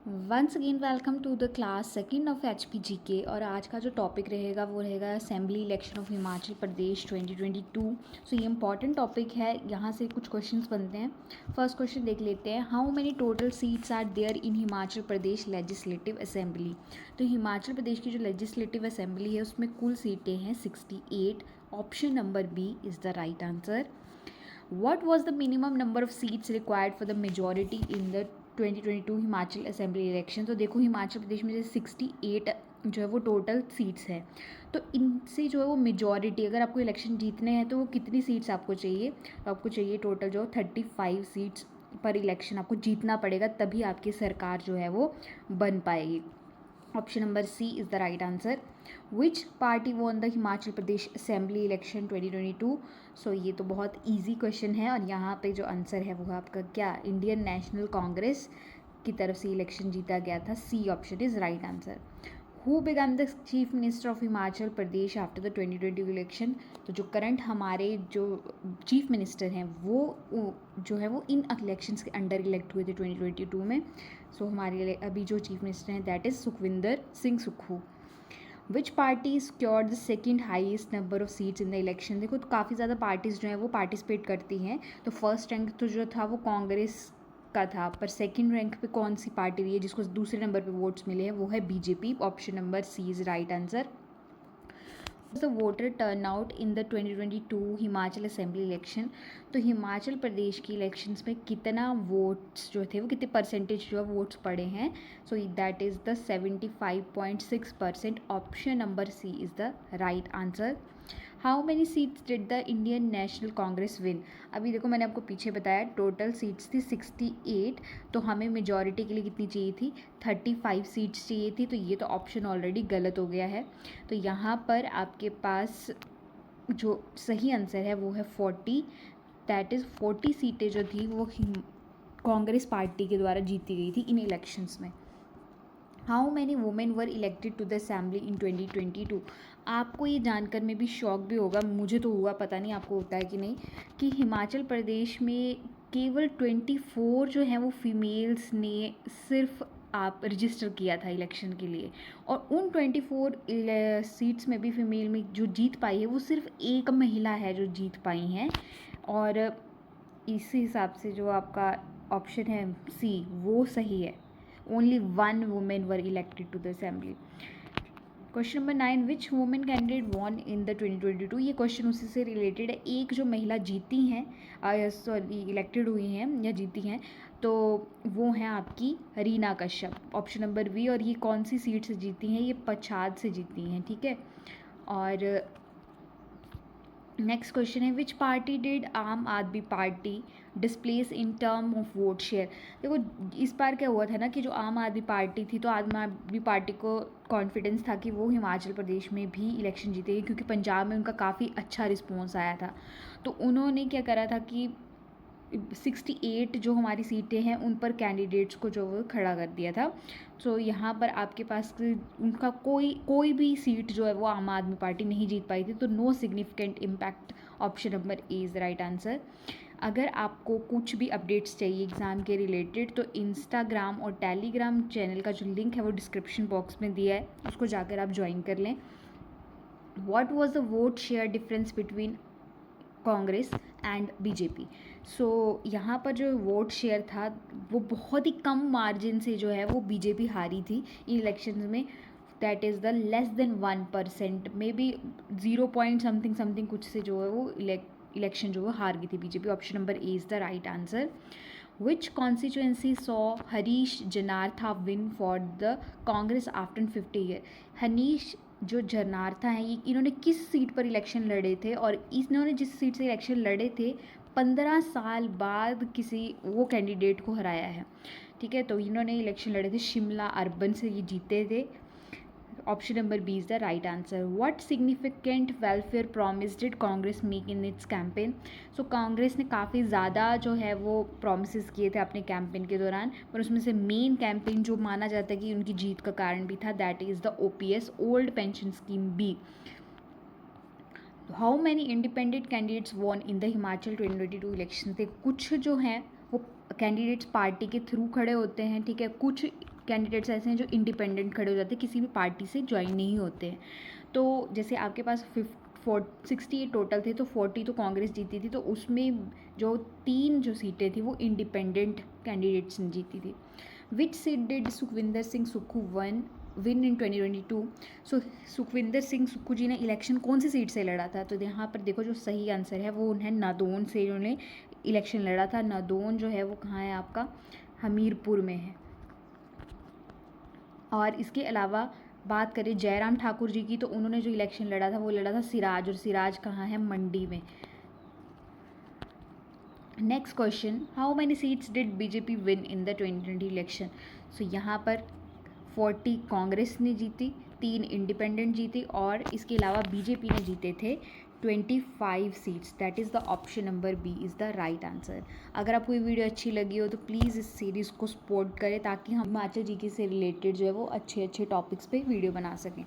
Once again welcome to the class second of HPGK। और आज का जो टॉपिक रहेगा वो रहेगा assembly election of Himachal Pradesh 2022। So ये इंपॉर्टेंट टॉपिक है, यहाँ से कुछ क्वेश्चंस बनते हैं। फर्स्ट क्वेश्चन देख लेते हैं, how many total seats are there in Himachal Pradesh legislative assembly. तो हिमाचल प्रदेश की जो लेजिस्लेटिव असेंबली है उसमें कुल सीटें हैं 68। Option number B is the right answer. What was the minimum number of seats required for the majority in the 2022 Himachal assembly election. तो देखो हिमाचल प्रदेश में जैसे 68 जो है वो टोटल सीट्स है, तो इनसे जो है वो मेजॉरिटी, अगर आपको इलेक्शन जीतने हैं तो वो कितनी सीट्स आपको चाहिए, तो आपको चाहिए टोटल जो 35 सीट्स पर इलेक्शन आपको जीतना पड़ेगा, तभी आपकी सरकार जो है वो बन पाएगी। Option number C is the right answer. Which party won the Himachal Pradesh assembly election 2022। So ये तो बहुत इजी क्वेश्चन है, और यहाँ पे जो आंसर है वो है आपका क्या, इंडियन नेशनल कांग्रेस की तरफ से इलेक्शन जीता गया था। C option is right answer. Who become the chief minister of Himachal Pradesh after the 2020 election. तो जो करंट हमारे जो चीफ मिनिस्टर हैं वो जो है वो इन इलेक्शंस के अंडर इलेक्ट हुए थे 2022 में। सो हमारे अभी जो चीफ मिनिस्टर हैं that is Sukhvinder Singh Sukhu. Which party secured the second highest number of seats in the election. देखो तो काफ़ी ज़्यादा पार्टीज़ जो हैं वो पार्टिसिपेट करती हैं। तो फर्स्ट रैंक तो जो था वो कांग्रेस का था, पर सेकंड रैंक पे कौन सी पार्टी रही है जिसको दूसरे नंबर पे वोट्स मिले हैं, वो है BJP. Option number C is right answer. The voter turnout in the 2022 Himachal assembly election. तो हिमाचल प्रदेश की इलेक्शंस में कितना वोट्स जो थे वो कितने परसेंटेज जो है वोट्स पड़े हैं। So that is the 75.6%। Option number C is the right answer. How many seats did the Indian National Congress win. अभी देखो मैंने आपको पीछे बताया टोटल सीट्स थी 68, तो हमें मेजॉरिटी के लिए कितनी चाहिए थी, 35 सीट्स चाहिए थी। तो ये तो ऑप्शन ऑलरेडी गलत हो गया है। तो यहाँ पर आपके पास जो सही आंसर है वो है 40। दैट इज़ 40 सीटें जो थी वो कांग्रेस पार्टी के द्वारा जीती गई थी इन इलेक्शंस में। How many women were elected to the assembly in 2022। आपको ये जानकर में भी शौक भी होगा, मुझे तो हुआ, पता नहीं आपको होता है कि नहीं, कि हिमाचल प्रदेश में केवल 24 जो है वो फीमेल्स ने सिर्फ आप रजिस्टर किया था इलेक्शन के लिए, और उन 24 सीट्स में भी फीमेल में जो जीत पाई है वो सिर्फ एक महिला है जो जीत पाई हैं। और इसी हिसाब से जो आपका ऑप्शन है सी वो सही है। Only one woman were elected to the assembly. Question number 9, which women candidate von in the 2022। ये क्वेश्चन उसी से रिलेटेड है। एक जो महिला जीती हैं, सॉरी इलेक्टेड हुई हैं या जीती हैं, तो वो हैं आपकी Reena Kashyap. Option number B. और ये कौन सी सीट से जीती हैं, ये पच्छाद से जीती हैं, ठीक है। और नेक्स्ट क्वेश्चन है, विच पार्टी डिड आम आदमी party displace in term of vote share. देखो इस बार क्या हुआ था ना कि जो आम आदमी पार्टी थी, तो आम आदमी पार्टी को कॉन्फिडेंस था कि वो हिमाचल प्रदेश में भी इलेक्शन जीतेगी, क्योंकि पंजाब में उनका काफ़ी अच्छा रिस्पॉन्स आया था। तो उन्होंने क्या करा था कि 68 जो हमारी सीटें हैं उन पर कैंडिडेट्स को जो वो खड़ा कर दिया था। तो यहाँ पर आपके पास उनका कोई भी सीट जो है वो आम आदमी पार्टी नहीं जीत पाई थी, तो no significant impact. Option number A is the right answer. अगर आपको कुछ भी अपडेट्स चाहिए एग्ज़ाम के रिलेटेड, तो इंस्टाग्राम और टेलीग्राम चैनल का जो लिंक है वो डिस्क्रिप्शन बॉक्स में दिया है, उसको जाकर आप ज्वाइन कर लें। What was the vote share difference between Congress and BJP. So यहाँ पर जो वोट शेयर था वो बहुत ही कम मार्जिन से जो है वो बीजेपी हारी थी इन इलेक्शंस में। That is the less than 1%, may be 0 point something something कुछ से जो है वो इलेक्शन जो है हार गई थी BJP. Option number A is the right answer. Which constituency saw Harish Janartha win for the Congress after 50 year. Hanish जो जनार्था हैं ये इन्होंने किस सीट पर इलेक्शन लड़े थे, और इन्होंने जिस सीट से इलेक्शन लड़े थे 15 साल बाद किसी वो कैंडिडेट को हराया है, ठीक है। तो इन्होंने इलेक्शन लड़े थे शिमला अर्बन से, ये जीते थे। Option number B is the right answer. What significant welfare promise did Congress make in its campaign. So Congress ने काफ़ी ज़्यादा जो है वो प्रॉमिसेस किए थे अपने कैंपेन के दौरान, पर उसमें से मेन कैंपेन जो माना जाता है कि उनकी जीत का कारण भी था, that is the OPS old pension scheme B. How many independent candidates won in the Himachal 2022 election. कुछ जो हैं वो कैंडिडेट्स पार्टी के थ्रू खड़े होते हैं, ठीक है, कुछ कैंडिडेट्स ऐसे हैं जो इंडिपेंडेंट खड़े हो जाते हैं, किसी भी पार्टी से ज्वाइन नहीं होते हैं। तो जैसे आपके पास 68 टोटल थे, तो 40 तो कांग्रेस जीती थी, तो उसमें जो 3 जो सीटें थी वो इंडिपेंडेंट कैंडिडेट्स ने जीती थी। Which seat did Sukhvinder Singh Sukhu win in 2022? So Sukhvinder Singh Sukhu ji ने इलेक्शन कौन सी सीट से लड़ा था? तो यहाँ पर देखो जो सही आंसर है वो उन्हें नादौन से उन्होंने इलेक्शन लड़ा था। नादौन जो है वो कहाँ है आपका? हमीरपुर में है। और इसके अलावा बात करें जयराम ठाकुर जी की, तो उन्होंने जो इलेक्शन लड़ा था वो लड़ा था सिराज, और सिराज कहाँ है? मंडी में। Next question, how many seats did BJP win in the 2020 election? So यहाँ पर 40 कांग्रेस ने जीती, 3 इंडिपेंडेंट जीती, और इसके अलावा बीजेपी ने जीते थे 25 seats. That is the option number B is the right answer. अगर आपको ये वीडियो अच्छी लगी हो तो प्लीज़ इस सीरीज़ को सपोर्ट करें, ताकि हम हिमाचल जीके से रिलेटेड जो है वो अच्छे अच्छे टॉपिक्स पे वीडियो बना सकें।